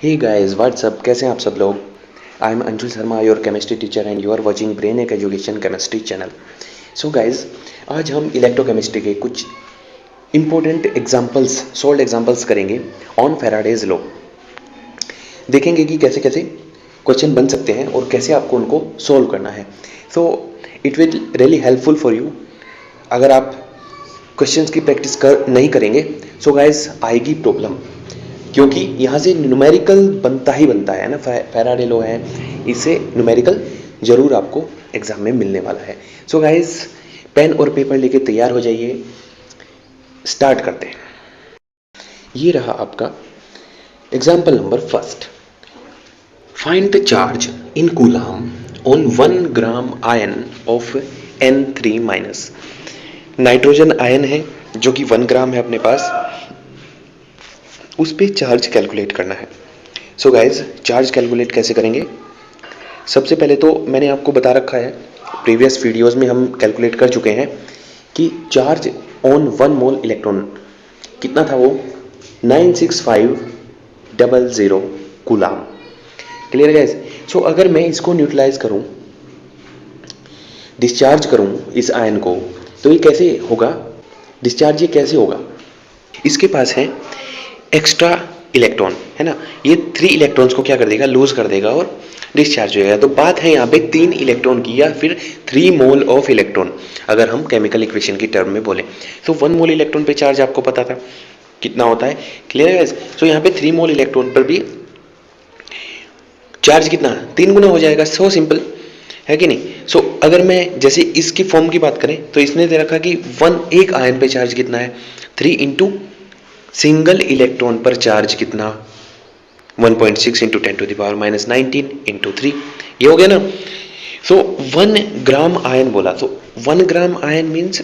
Hey guys what's up, कैसे हैं आप सब लोग। I am Anshul Sharma, your chemistry teacher and you are watching brain एक education chemistry channel. So guys, आज हम इलेक्ट्रोकेमिस्ट्री के कुछ इंपॉर्टेंट एग्जांपल्स, सोल्ड एग्जांपल्स करेंगे ऑन फैराडेज लॉ। देखेंगे कि कैसे कैसे क्वेश्चन बन सकते हैं और कैसे आपको उनको सोल्व करना है। So it will really helpful for you. अगर आप क्वेश्चंस की प्रैक्टिस नहीं करेंगे सो गाइस आएगी प्रॉब्लम, क्योंकि यहाँ से न्यूमेरिकल बनता ही बनता है ना। फैराडे लॉ है, इससे न्यूमेरिकल जरूर आपको एग्जाम में मिलने वाला है। सो गाइस, पेन और पेपर लेके तैयार हो जाइए, स्टार्ट करते हैं। ये रहा आपका example number first. Find the charge in coulomb on 1 gram ion of N3 minus. Nitrogen ion है जो कि 1 ग्राम है अपने पास, उस पर चार्ज कैलकुलेट करना है। सो गाइज, चार्ज कैलकुलेट कैसे करेंगे? सबसे पहले तो मैंने आपको बता रखा है, प्रीवियस वीडियोस में हम कैलकुलेट कर चुके हैं कि चार्ज ऑन 1 मोल इलेक्ट्रॉन कितना था, वो 96500 कूलाम। Clear guys? सो अगर मैं इसको न्यूट्रलाइज करूं, डिस्चार्ज करूं इस आयन को, तो ये कैसे होगा? डिस्चार्ज ये कैसे होगा? इसके पास है एक्स्ट्रा इलेक्ट्रॉन, है ना। ये 3 इलेक्ट्रॉन्स को क्या कर देगा? लूज कर देगा और डिस्चार्ज हो जाएगा। तो बात है यहाँ पे 3 इलेक्ट्रॉन की या फिर 3 मोल ऑफ इलेक्ट्रॉन, अगर हम केमिकल इक्वेशन की टर्म में बोले। तो 1 मोल इलेक्ट्रॉन पे चार्ज आपको पता था कितना होता है। क्लियर है? तो यहाँ पे 3 मोल इलेक्ट्रॉन पर भी चार्ज कितना? 3 गुना हो जाएगा। सो सिंपल है कि नहीं? सो अगर मैं जैसे इसकी फॉर्म की बात करें तो इसने दे रखा कि एक आयन पे चार्ज कितना है, 3 इंटू सिंगल इलेक्ट्रॉन पर चार्ज कितना, 1.6 इंटू 10⁻⁻19 इंटू 3। ये हो गया ना। सो 1 ग्राम आयन बोला, तो 1 ग्राम आयन मीन्स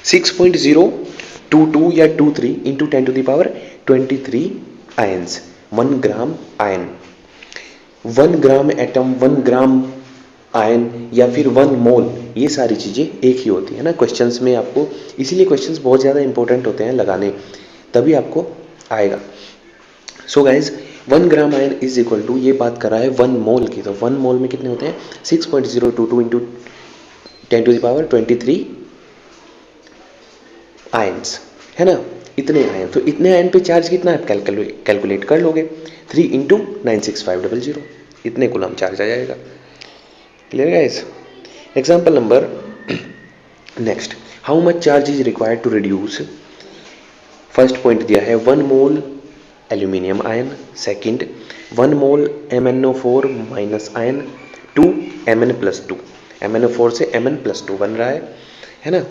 6.022 या 23 into 10⁻23 ions. 1 gram ion, 1 gram atom, 1 gram ion या फिर 1 मोल, ये सारी चीज़ें एक ही होती है ना क्वेश्चंस में आपको। इसीलिए क्वेश्चंस बहुत ज़्यादा इंपॉर्टेंट होते हैं लगाने, तभी आपको आएगा। So guys, 1 gram ion is equal to, ये बात कर रहा है 1 मोल की, तो 1 मोल में कितने होते हैं? 6.022 इंटू 10⁻23 आयन्स, है ना। इतने आयन, तो इतने आयन पे चार्ज कितना है कैलकुलेट कर लोगे। 3 इंटू 96500, इतने कूलम चार्ज आ जाएगा। Clear guys? Example number next, how much charge is required to reduce. First point दिया है 1 mole aluminium ion, second 1 mole MnO4 minus ion, 2 Mn+2, MnO4 से Mn+2 बन रहा है ना।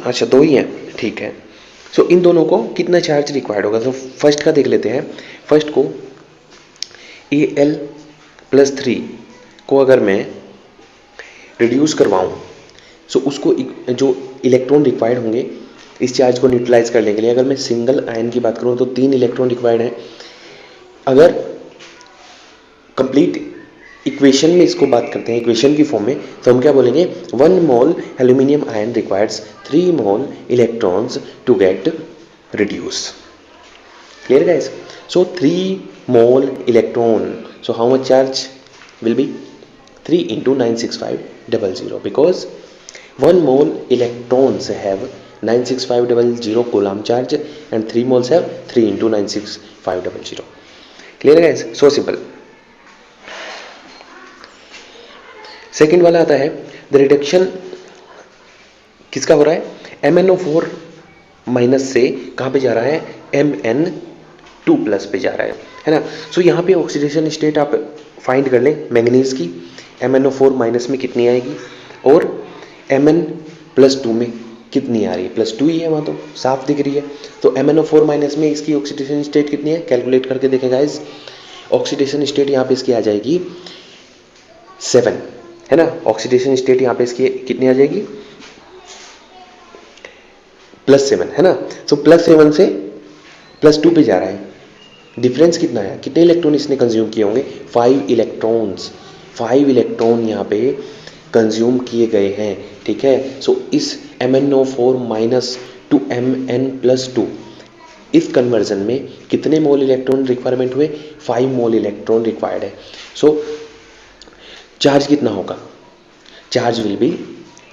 अच्छा, 2 ही हैं, ठीक है। सो इन दोनों को कितना चार्ज रिक्वायर्ड होगा? तो फर्स्ट का देख लेते हैं। फर्स्ट को Al+3 को अगर मैं रिड्यूस करवाऊँ, सो उसको जो इलेक्ट्रॉन रिक्वायर्ड होंगे इस चार्ज को न्यूट्रलाइज करने के लिए, अगर मैं सिंगल आयन की बात करूँ तो 3 इलेक्ट्रॉन रिक्वायर्ड हैं। अगर कंप्लीट इक्वेशन में इसको बात करते हैं, इक्वेशन की फॉर्म में, तो हम क्या बोलेंगे? 1 mole aluminium ion requires 3 mole electrons to get reduce. Clear guys? So 3 mole electron, so how much charge will be? 3 into 96500, because 1 mole electrons have 96500 coulomb charge and 3 moles have 3 into 96500. Clear guys? So simple. Second वाला आता है, the reduction किसका हो रहा है? MnO4 minus से कहाँ पे जा रहा है? Mn2+ पे जा रहा है ना। सो यहाँ पे ऑक्सीडेशन स्टेट आप फाइंड कर लें मैंगनीज की। MnO4 माइनस में कितनी आएगी और Mn+2 में कितनी आ रही है? +2 ही है, वहाँ तो साफ दिख रही है। तो MnO4 माइनस में इसकी ऑक्सीडेशन स्टेट कितनी है? कैलकुलेट करके देखें गाइस। ऑक्सीडेशन स्टेट यहाँ पे इसकी आ जाएगी 7, है ना। ऑक्सीडेशन स्टेट यहाँ पे इसकी कितनी आ जाएगी? +7, है ना। सो +7 से +2 पे जा रहा है। डिफरेंस कितना है? कितने इलेक्ट्रॉन इसने कंज्यूम किए होंगे? 5 इलेक्ट्रॉन्स। 5 इलेक्ट्रॉन यहाँ पे कंज्यूम किए गए हैं, ठीक है। सो इस MnO4 माइनस टू Mn+2 इस कन्वर्जन में कितने मोल इलेक्ट्रॉन रिक्वायरमेंट हुए? 5 मोल इलेक्ट्रॉन रिक्वायर्ड है। सो चार्ज कितना होगा? Charge will be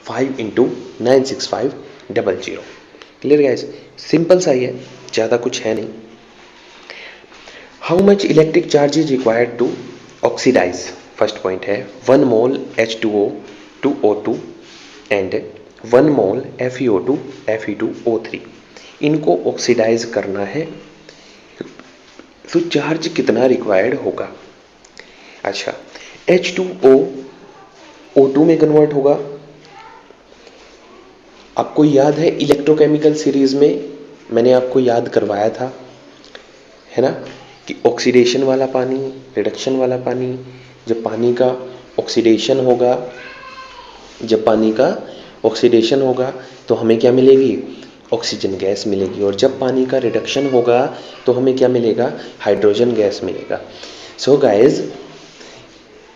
5 × 96500। Clear guys? Simple सा ही है, ज़्यादा कुछ है नहीं। How much electric charge is required to oxidise? First point है 1 मोल H2O to O2 and 1 mole FeO2 Fe2O3, इनको ऑक्सीडाइज करना है तो चार्ज कितना रिक्वायर्ड होगा? अच्छा, H2O O2 में कन्वर्ट होगा। आपको याद है इलेक्ट्रोकेमिकल सीरीज में मैंने आपको याद करवाया था, है ना, कि ऑक्सीडेशन वाला पानी, रिडक्शन वाला पानी, जब पानी का ऑक्सीडेशन होगा तो हमें क्या मिलेगी? ऑक्सीजन गैस मिलेगी, और जब पानी का रिडक्शन होगा तो हमें क्या मिलेगा? हाइड्रोजन गैस मिलेगा। सो गाइस,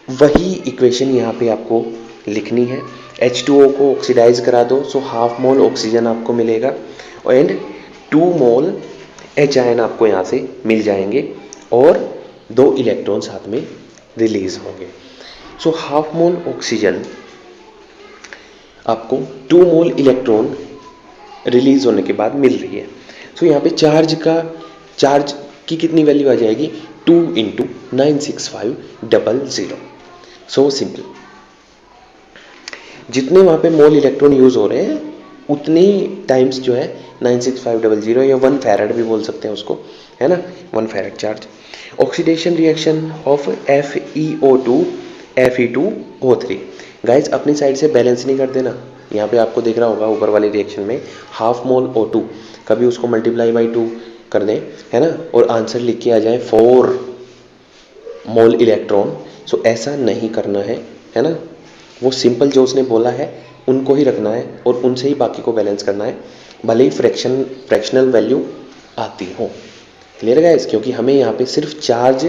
वही इक्वेशन यहाँ पे आपको लिखनी है। H2O को ऑक्सीडाइज करा दो, सो हाफ मोल ऑक्सीजन आपको मिलेगा एंड 2 मोल H आयन आपको यहाँ से मिल जाएंगे और 2 इलेक्ट्रॉन साथ में रिलीज होंगे। सो हाफ मोल ऑक्सीजन आपको 2 मोल इलेक्ट्रॉन रिलीज होने के बाद मिल रही है। सो यहाँ पे चार्ज की कितनी वैल्यू आ जाएगी? 2 × 96500। सो सिंपल, जितने वहाँ पे मोल इलेक्ट्रॉन यूज हो रहे हैं उतनी टाइम्स जो है 96500 या 1 फैराड भी बोल सकते हैं उसको, है ना, 1 farad charge. Oxidation reaction of FeO2 Fe2O3। Guys अपनी साइड से बैलेंस नहीं कर देना। यहाँ पे आपको दिख रहा होगा ऊपर वाले रिएक्शन में हाफ मोल O2, कभी उसको मल्टीप्लाई बाई 2 कर दें, है ना, और आंसर लिख के आ जाए 4 मोल इलेक्ट्रॉन। सो ऐसा नहीं करना है ना। वो सिंपल जो उसने बोला है उनको ही रखना है और उनसे ही बाकी को बैलेंस करना है, भले ही फ्रैक्शनल वैल्यू आती हो। Clear guys? क्योंकि हमें यहाँ पे सिर्फ चार्ज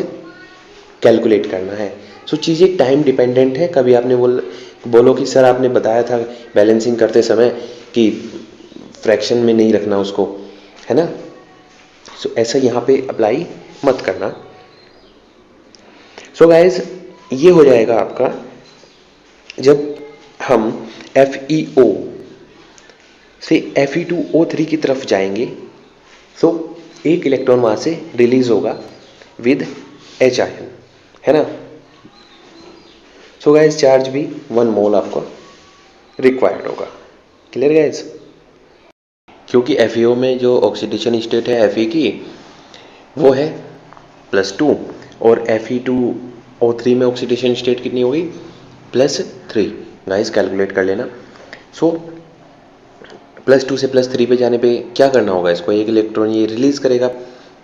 कैलकुलेट करना है। सो चीज़ें टाइम डिपेंडेंट है। कभी आपने बोलो कि सर आपने बताया था बैलेंसिंग करते समय कि फ्रैक्शन में नहीं रखना उसको, है ना। सो ऐसा यहाँ पे अप्लाई मत करना। सो गाइस, ये हो जाएगा आपका जब हम FeO से Fe2O3 की तरफ जाएंगे तो एक इलेक्ट्रॉन वहाँ से रिलीज होगा विद H आयन, है ना। सो गाइस, चार्ज भी 1 मोल आपको रिक्वायर्ड होगा। Clear guys? क्योंकि FeO में जो ऑक्सीडेशन स्टेट है Fe की वो है +2 और Fe2O3 में ऑक्सीडेशन स्टेट कितनी होगी? +3। गाइस कैलकुलेट कर लेना। सो +2 से +3 पे जाने पे क्या करना होगा? इसको एक इलेक्ट्रॉन ये रिलीज करेगा।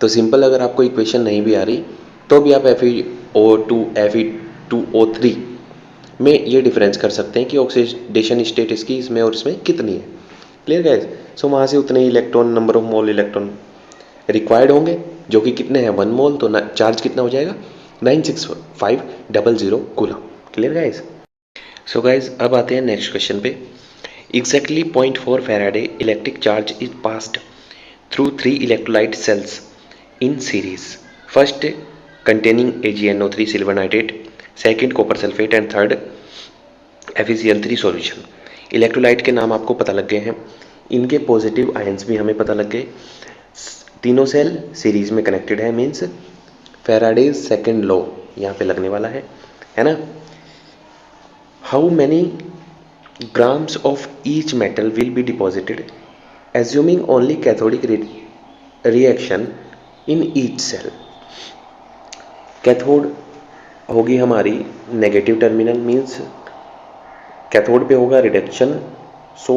तो सिंपल, अगर आपको इक्वेशन नहीं भी आ रही तो भी आप FeO2 Fe2O3 में ये डिफरेंस कर सकते हैं कि ऑक्सीडेशन स्टेट इसकी इसमें और इसमें कितनी है। Clear guys? सो वहाँ से उतने electron, number of mole electron required होंगे, जो कि कितने हैं? 1 मोल। तो चार्ज कितना हो जाएगा? 96500 coulomb. Clear guys? So guys, अब आते हैं नेक्स्ट क्वेश्चन पे। Exactly 0.4 Faraday electric charge is passed through 3 electrolyte cells in series. First containing AgNO3 silver nitrate, second copper sulfate and third FeCl3 solution. Electrolyte के नाम आपको पता लग गए हैं, इनके पॉजिटिव आयंस भी हमें पता लग गए। तीनों सेल सीरीज में कनेक्टेड है, मीन्स फैराडेज सेकेंड लॉ यहाँ पे लगने वाला है ना। How many grams of each metal will be deposited assuming only cathodic reaction in each cell. Cathode होगी हमारी नेगेटिव टर्मिनल, मीन्स कैथोड पे होगा रिडक्शन, सो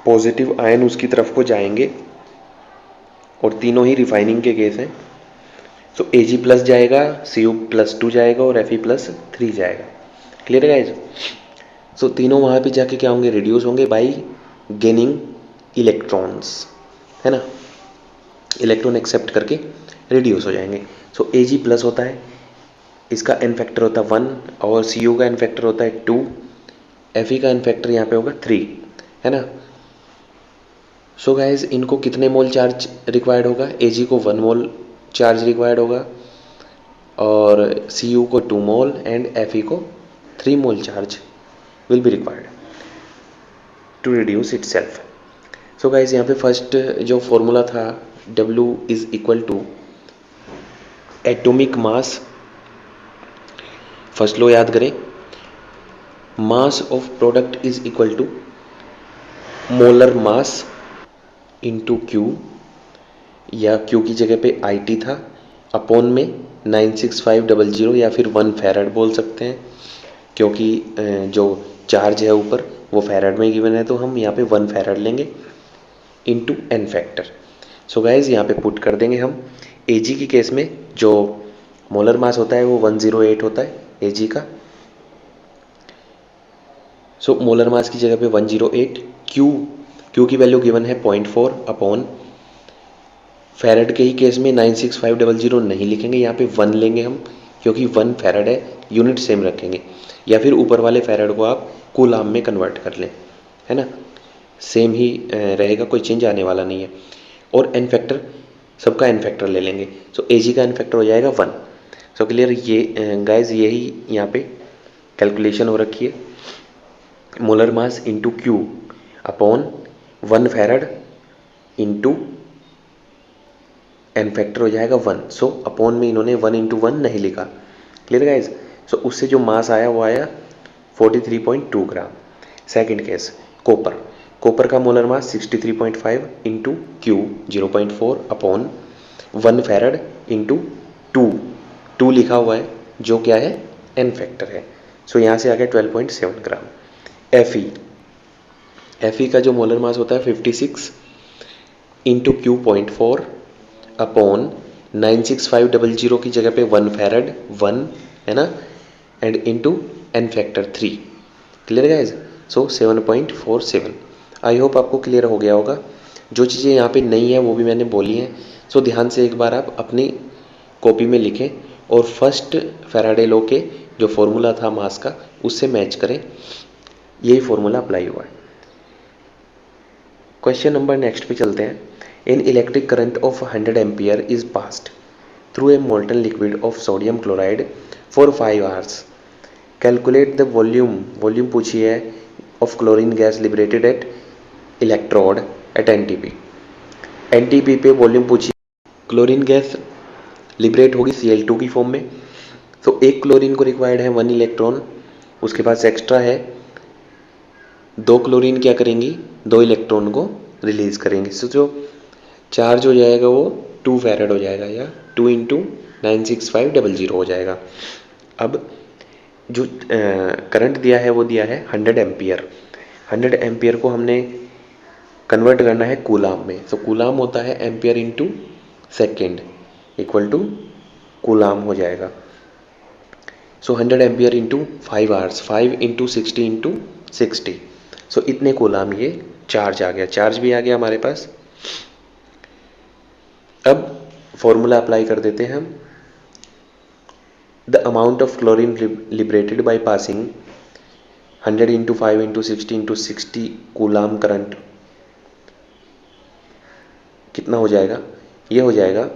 पॉजिटिव आयन उसकी तरफ को जाएंगे और तीनों ही रिफाइनिंग के केस हैं। सो Ag+ जाएगा, Cu+2 जाएगा और Fe+3 जाएगा। क्लियर है गाइस? सो तीनों वहाँ पे जाके क्या होंगे? रिड्यूस होंगे बाई गेनिंग इलेक्ट्रॉन्स, है ना। इलेक्ट्रॉन एक्सेप्ट करके रिड्यूस हो जाएंगे। सो Ag+ होता है, इसका एन फैक्टर होता है 1 और Cu का एन फैक्टर होता है 2, Fe का एन फैक्टर यहाँ पे होगा 3, है ना। सो गाइज इनको कितने मोल चार्ज रिक्वायर्ड होगा? Ag को 1 मोल चार्ज रिक्वायर्ड होगा और Cu को 2 मोल एंड Fe को 3 mole charge will be required to reduce itself. So guys यहाँ पे फर्स्ट जो फॉर्मूला था W is equal to atomic mass. First law याद करें, mass of product is equal to molar mass into Q, या Q की जगह पे IT था, अपॉन में 96500 या फिर 1 फैराड बोल सकते हैं, क्योंकि जो चार्ज है ऊपर वो फैराड में गिवन है, तो हम यहाँ पे 1 फैराड लेंगे into n factor. So guys यहाँ पे पुट कर देंगे हम। Ag की केस में जो मोलर मास होता है वो 108 होता है Ag का। सो मोलर मास की जगह पे 108, Q की वैल्यू गिवन है 0.4 अपॉन फैराड के ही केस में 96500 नहीं लिखेंगे, यहाँ पे 1 लेंगे हम, क्योंकि 1 फैराड है, यूनिट सेम रखेंगे, या फिर ऊपर वाले फैराड को आप कूलाम में कन्वर्ट कर लें, है ना, सेम ही रहेगा, कोई चेंज आने वाला नहीं है। और एन फैक्टर, सबका एन फैक्टर ले लेंगे। सो Ag का एन फैक्टर हो जाएगा 1। सो क्लियर, ये गाइज यही यहाँ पे कैलकुलेशन हो रखी है, molar mass into Q upon 1 farad into n factor हो जाएगा 1। सो अपॉन में इन्होंने 1 इंटू 1 नहीं लिखा। Clear guys. सो उससे जो मास आया वो आया 43.2 ग्राम। सेकेंड केस कोपर का मोलर मास 63.5 into Q 0.4 upon 1 farad into 2 लिखा हुआ है, जो क्या है, एन फैक्टर है। सो यहाँ से आ गया 12.7 ग्राम। Fe का जो मोलर मास होता है 56 इंटू Q 0.4 अपॉन 96500 की जगह पे 1 फैराड 1, है ना, and into n factor 3। Clear guys. So 7.47। I hope आपको क्लियर हो गया होगा। जो चीज़ें यहाँ पे नहीं है वो भी मैंने बोली हैं। सो ध्यान से एक बार आप अपनी कॉपी में लिखें और फर्स्ट फैराडे लॉ के जो फॉर्मूला था मास का उससे मैच करें, यही फॉर्मूला अप्लाई हुआ है। क्वेश्चन नंबर नेक्स्ट पे चलते हैं। इन electric current of 100 ampere is passed through a molten liquid of sodium chloride for 5 hours. Calculate the volume पूछी है of chlorine gas liberated at electrode at NTP पे volume पूछी। Chlorine gas liberate होगी Cl2 की form में। तो एक chlorine को रिक्वायर्ड है 1 इलेक्ट्रॉन, उसके पास एक्स्ट्रा है, 2 क्लोरीन क्या करेंगी, 2 इलेक्ट्रॉन को रिलीज करेंगे। सो जो चार्ज हो जाएगा वो 2 फैराड हो जाएगा, या 2 इंटू 96500 हो जाएगा। अब जो करंट दिया है वो दिया है 100 एम्पियर। 100 एम्पियर को हमने कन्वर्ट करना है कूलाम में। तो कूलाम होता है ampere into second equal to coulomb हो जाएगा। So 100 ampere into 5 hours, 5 into 60 into 60। So इतने कूलाम ये चार्ज आ गया, चार्ज भी आ गया हमारे पास। अब फॉर्मूला अप्लाई कर देते हैं हम। The amount of chlorine liberated by passing 100 into 5 into 60 into 60 coulomb current कितना हो जाएगा, ये हो जाएगा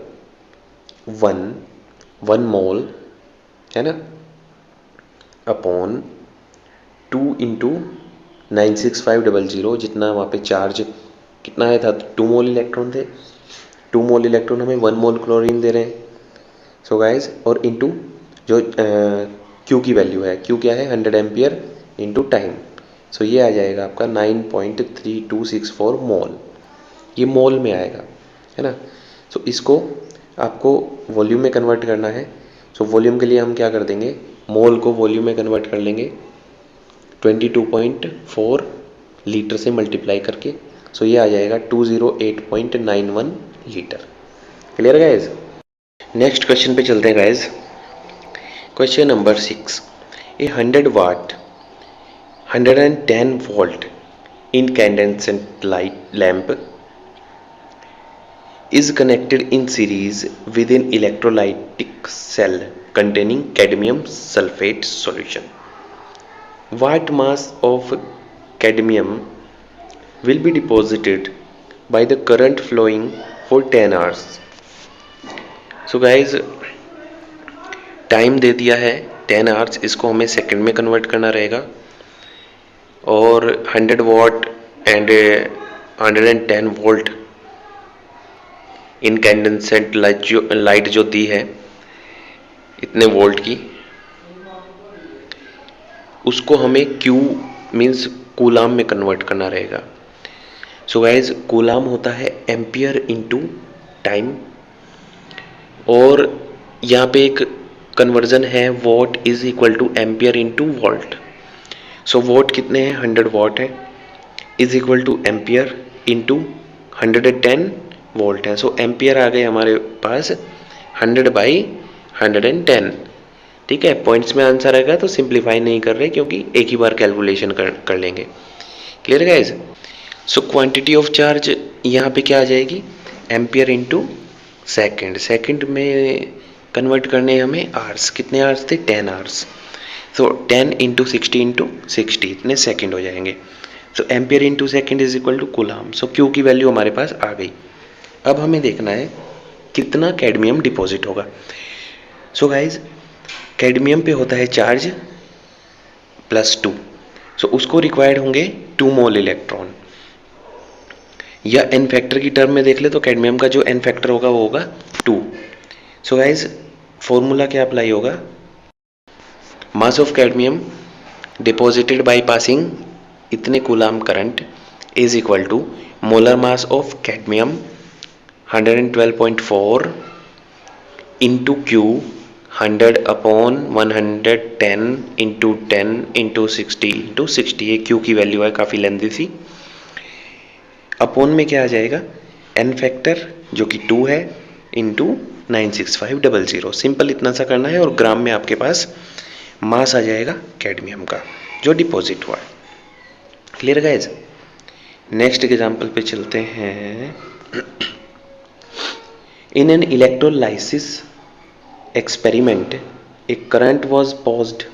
1 मोल, है ना, अपॉन 2 इंटू 96500, जितना वहाँ पे चार्ज कितना आया था, 2 मोल इलेक्ट्रॉन थे, 2 मोल इलेक्ट्रॉन हमें 1 मोल क्लोरीन दे रहे हैं। सो गाइज, और इंटू जो Q की वैल्यू है, Q क्या है, 100 एम्पियर इंटू टाइम। सो ये आ जाएगा आपका 9.3264 मोल, ये मोल में आएगा, है ना। सो इसको आपको वॉल्यूम में कन्वर्ट करना है। सो वॉल्यूम के लिए हम क्या कर देंगे, मोल को वॉल्यूम में कन्वर्ट कर लेंगे 22.4 लीटर से मल्टीप्लाई करके। सो ये आ जाएगा 208.91 litre. Clear guys. Next question पे चलते हैं guys. Question number 6। A 100 watt 110 volt incandescent light lamp is connected in series with an electrolytic cell containing cadmium sulfate solution. What mass of cadmium will be deposited by the current flowing for 10 hours. So guys, time दे दिया है 10 hours, इसको हमें second में convert करना रहेगा और 100 what and 110 volt incandescent light जो दी है इतने वोल्ट की, उसको हमें Q मीन्स कूलाम में कन्वर्ट करना रहेगा. सो गाइज, कूलाम होता है एम्पियर इनटू टाइम और यहाँ पे एक कन्वर्जन है what is equal two ampere into volt. So what कितने हैं, 100 वॉट है, is equal two ampere into 110 volt है. सो एम्पियर आ गए हमारे पास 100/110. ठीक है, पॉइंट्स में आंसर आएगा तो सिंप्लीफाई नहीं कर रहे क्योंकि एक ही बार कैलकुलेशन कर लेंगे. Clear guys. So quantity of charge यहाँ पे क्या आ जाएगी, एम्पियर इनटू सेकंड. सेकंड में कन्वर्ट करने हमें आवर्स, कितने आवर्स थे, 10 आवर्स. सो 10 इंटू 60 इंटू 60 इतने सेकंड हो जाएंगे. So ampere into second is equal to coulomb. So Q की वैल्यू हमारे पास आ गई. अब हमें देखना है कितना कैडमियम डिपॉजिट होगा. सो गाइज, कैडमियम पे होता है चार्ज +2. सो उसको रिक्वायर्ड होंगे 2 मोल इलेक्ट्रॉन. या एन फैक्टर की टर्म में देख ले तो कैडमियम का जो एन फैक्टर होगा वो होगा 2. सो गाइज, फॉर्मूला क्या अप्लाई होगा, mass of cadmium deposited by passing इतने coulomb current is equal to molar mass of cadmium 112.4 into Q 100/110 into 10 into 60 into 60. ये Q की वैल्यू है, काफ़ी लेंथी सी. अपॉन में क्या आ जाएगा, एन फैक्टर जो कि 2 है इंटू 96500. सिंपल इतना सा करना है और ग्राम में आपके पास मास आ जाएगा कैडमियम का जो डिपॉजिट हुआ है. Clear guys. नेक्स्ट एग्जांपल पे चलते हैं. In an electrolysis experiment, a current was passed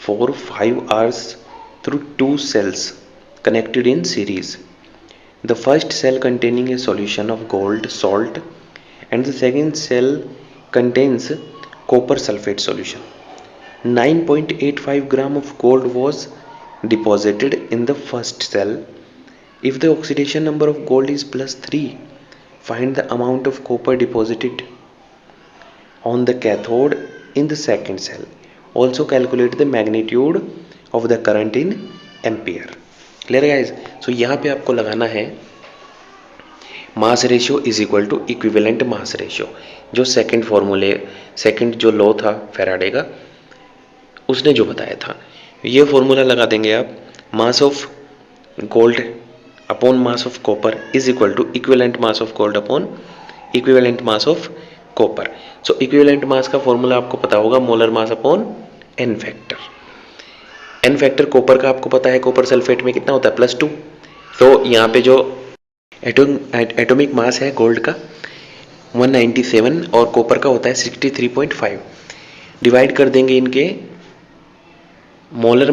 for 5 hours through 2 cells connected in series. The first cell containing a solution of gold salt and the second cell contains copper sulfate solution. 9.85 gram of gold was deposited in the first cell. If the oxidation number of gold is +3, find the amount of copper deposited on the cathode in the second cell. Also calculate the magnitude of the current in ampere. Clear guys. So यहाँ पे आपको लगाना है mass ratio is equal to equivalent mass ratio. जो second फॉर्मूले, second जो law था Faraday का, उसने जो बताया था, ये फॉर्मूला लगा देंगे आप. Mass of gold upon mass of copper is equal to equivalent mass of gold upon equivalent mass of copper. So equivalent mass का फॉर्मूला आपको पता होगा, molar mass upon n factor. N factor copper का आपको पता है, copper sulphate में कितना होता है, +2. तो यहाँ पे जो एटॉमिक मास है गोल्ड का 197 और कॉपर का होता है 63.5. डिवाइड कर देंगे इनके मोलर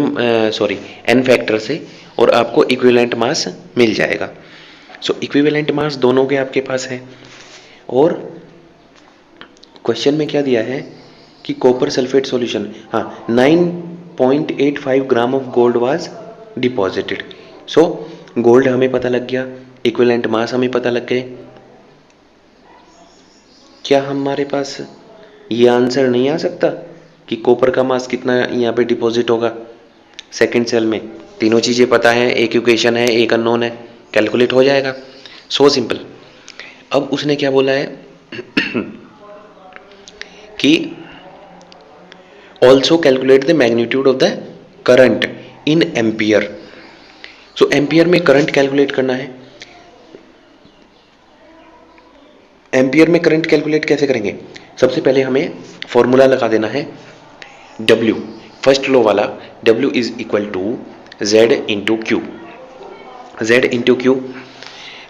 एन फैक्टर से और आपको इक्विवेलेंट मास मिल जाएगा. सो इक्विवेलेंट मास दोनों के आपके पास है. और क्वेश्चन में क्या दिया है कि कॉपर सल्फेट सॉल्यूशन, हाँ, 9.85 gram of gold was deposited. So gold हमें पता लग गया, इक्विवेलेंट मास हमें पता लग गए. क्या हमारे पास ये आंसर नहीं आ सकता कि कॉपर का मास कितना यहाँ पे डिपॉजिट होगा सेकंड सेल में? तीनों चीज़ें पता है, एक इक्वेशन है, एक अननोन है, कैलकुलेट हो जाएगा. So simple. अब उसने क्या बोला है कि also calculate the magnitude of the current in ampere. So ampere में करंट कैलकुलेट करना है. एम्पियर में करंट कैलकुलेट कैसे करेंगे? सबसे पहले हमें फॉर्मूला लगा देना है W, फर्स्ट लो वाला. W is equal to Z into Q. Z into Q.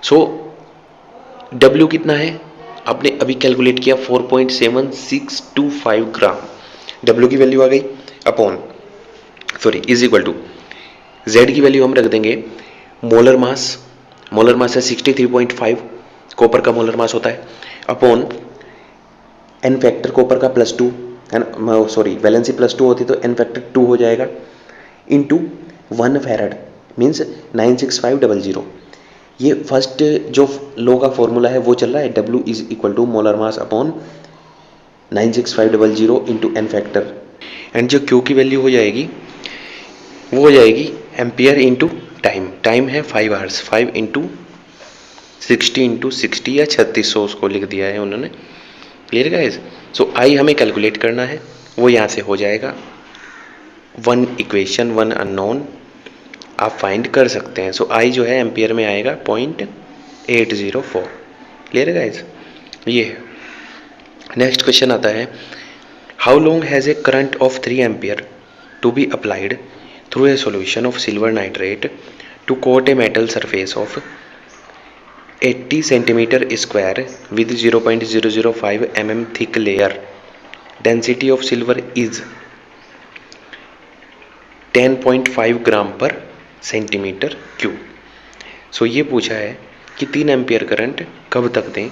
So W कितना है आपने अभी कैलकुलेट किया, 4.7625 ग्राम. W की वैल्यू आ गई upon is equal to Z की वैल्यू हम रख देंगे मोलर मास मोलर मास है 63.5 कॉपर का मोलर मास होता है, अपॉन एन फैक्टर कॉपर का +2 है ना, सॉरी वैलेंसी +2 होती तो एन फैक्टर 2 हो जाएगा, इंटू 1 फैराड मीन्स 96500। ये फर्स्ट जो लो का फॉर्मूला है वो चल रहा है, W is equal to molar mass upon 96500 into n factor, and जो Q की वैल्यू हो जाएगी वो हो जाएगी एम्पियर इंटू टाइम। टाइम है 5 आवर्स, 5 इंटू 60 इंटू 60 या 3600 उसको लिख दिया है उन्होंने। Clear guys? सो आई हमें कैलकुलेट करना है, वो यहाँ से हो जाएगा 1 इक्वेशन 1 अननोन आप फाइंड कर सकते हैं। सो आई जो है एम्पियर में आएगा 0.804। Clear guys? ये है। नेक्स्ट क्वेश्चन आता है, how long has a current of 3 ampere to be applied through a solution of silver nitrate to coat a metal surface of 80 centimetre square with 0.005 mm thick layer. Density of silver is 10.5 ग्राम पर centimetre cube. सो ये पूछा है कि 3 ampere current कब तक दें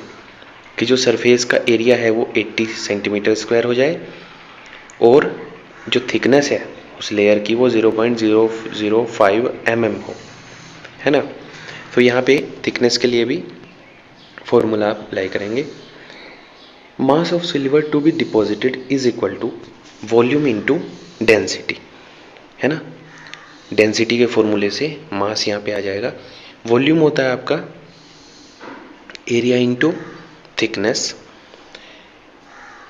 कि जो सरफेस का एरिया है वो 80 सेंटीमीटर स्क्वायर हो जाए और जो थिकनेस है उस लेयर की वो 0.005 mm हो, है ना। तो यहाँ पे थिकनेस के लिए भी फॉर्मूला आप अप्लाई करेंगे, mass of silver to be deposited is equal to volume into density, है ना। डेंसिटी के फॉर्मूले से मास यहाँ पे आ जाएगा, वॉल्यूम होता है आपका area into thickness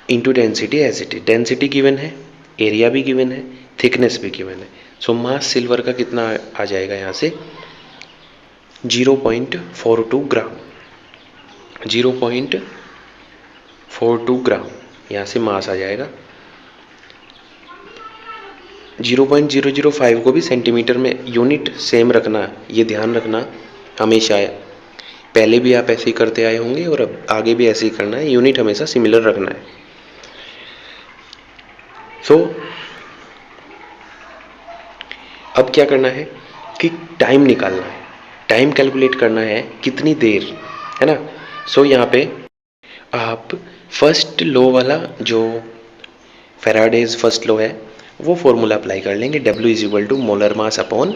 into density as it is. Density given है, एरिया भी गिवन है, थिकनेस भी गिवन है। सो मास सिल्वर का कितना आ जाएगा यहाँ से 0.42 ग्राम, 0.42 ग्राम यहाँ से मास आ जाएगा। 0.005 को भी सेंटीमीटर में यूनिट सेम रखना, ये ध्यान रखना हमेशा। पहले भी आप ऐसे ही करते आए होंगे और अब आगे भी ऐसे ही करना है, यूनिट हमेशा सिमिलर रखना है। सो अब क्या करना है कि टाइम निकालना है, टाइम कैलकुलेट करना है कितनी देर, है ना। सो यहाँ पे आप फर्स्ट लॉ वाला जो फैराडेज फर्स्ट लॉ है वो फॉर्मूला अप्लाई कर लेंगे, W is equal to molar mass upon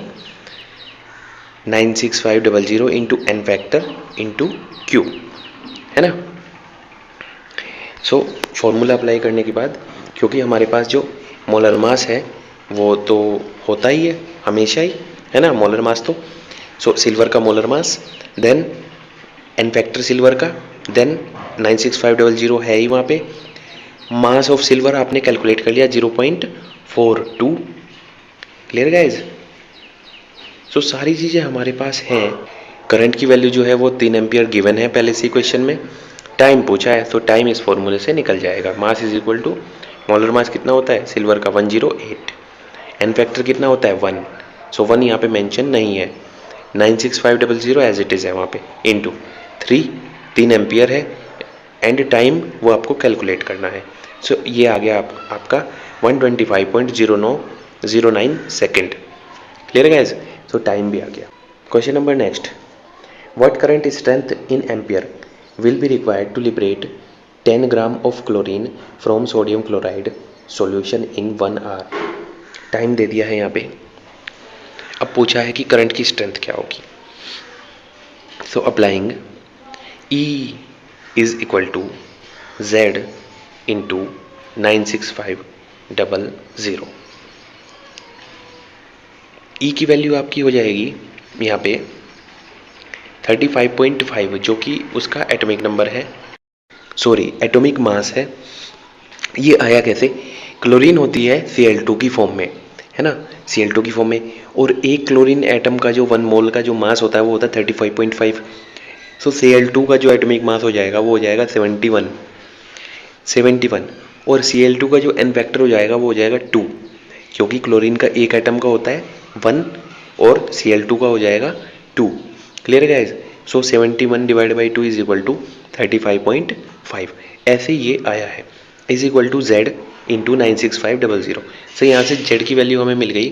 96500 into n factor into Q, है ना। सो फॉर्मूला अप्लाई करने के बाद क्योंकि हमारे पास जो मोलर मास है वो तो होता ही है हमेशा ही, है ना, मोलर मास तो। सो सिल्वर का molar mass, then n factor silver का, देन 96500 है ही वहाँ पे। मास ऑफ सिल्वर आपने कैलकुलेट कर लिया 0.42। Clear guys? सो सारी चीज़ें हमारे पास हैं। करंट की वैल्यू जो है वो 3 एम्पियर गिवन है पहले से क्वेश्चन में। टाइम पूछा है तो टाइम इस फॉर्मूले से निकल जाएगा, mass is equal to molar mass कितना होता है सिल्वर का 108, एन फैक्टर कितना होता है 1, सो 1 यहाँ पे मेंशन नहीं है, 96500 एज इट इज़ है वहाँ पे, इंटू 3 एम्पियर है, एंड टाइम वो आपको कैलकुलेट करना है। सो ये आ गया आपका 125.09 second. Clear guys? So time भी आ गया। Question number next, what current strength in ampere will be required to liberate 10 gram of chlorine from sodium chloride solution in 1 hour. Time दे दिया है यहाँ पे, अब पूछा है कि करंट की स्ट्रेंथ क्या होगी। So applying E is equal to Z into 96500। E की वैल्यू आपकी हो जाएगी यहाँ पे 35.5 जो कि उसका एटॉमिक नंबर है, सॉरी एटॉमिक मास है। ये आया कैसे, क्लोरीन होती है Cl2 की फॉर्म में, है ना, Cl2 की फॉर्म में, और एक क्लोरीन एटम का जो 1 मोल का जो मास होता है वो होता है 35.5। सो Cl2 का जो एटॉमिक मास हो जाएगा वो हो जाएगा 71, और Cl2 का जो एन फैक्टर हो जाएगा वो हो जाएगा 2, क्योंकि क्लोरीन का एक एटम का होता है 1 और Cl2 का हो जाएगा 2। Clear guys? So 71 divide by 2 is equal to 35.5, ऐसे ये आया है, is equal to Z into 96500। So यहाँ से Z की वैल्यू हमें मिल गई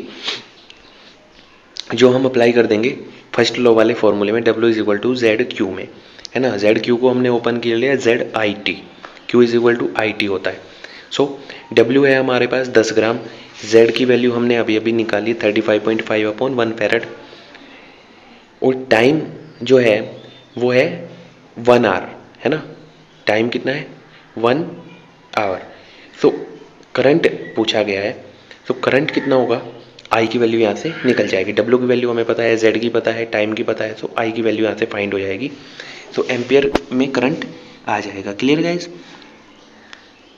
जो हम अप्लाई कर देंगे फर्स्ट लॉ वाले फॉर्मूले में, W is equal to Z Q में, है ना। जेड क्यू को हमने ओपन कर लिया, Z I T, Q is equal to I T होता है। सो W है हमारे पास 10 ग्राम, Z की वैल्यू हमने अभी अभी निकाली 35.5 अपॉन 1 फैरेड, और टाइम जो है वो है 1 आवर, है ना। टाइम कितना है 1 आवर। सो करंट पूछा गया है, तो करंट कितना होगा, आई की वैल्यू यहाँ से निकल जाएगी, W की वैल्यू हमें पता है, Z की पता है, टाइम की पता है, सो आई की वैल्यू यहाँ से फाइंड हो जाएगी। सो एम्पियर में करंट आ जाएगा। क्लियर गाइस,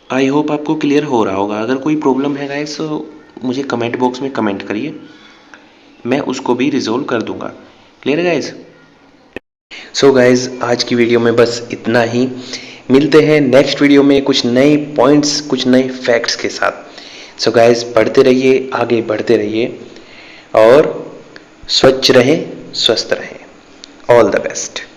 आई होप आपको क्लियर हो रहा होगा। अगर कोई प्रॉब्लम है गाइस तो मुझे कमेंट बॉक्स में कमेंट करिए, मैं उसको भी रिजोल्व कर दूंगा। Clear guys. सो गाइस आज की वीडियो में बस इतना ही, मिलते हैं नेक्स्ट वीडियो में कुछ नए पॉइंट्स, कुछ नए फैक्ट्स के साथ। सो गाइस पढ़ते रहिए, आगे बढ़ते रहिए और स्वच्छ रहें, स्वस्थ रहें। All the best.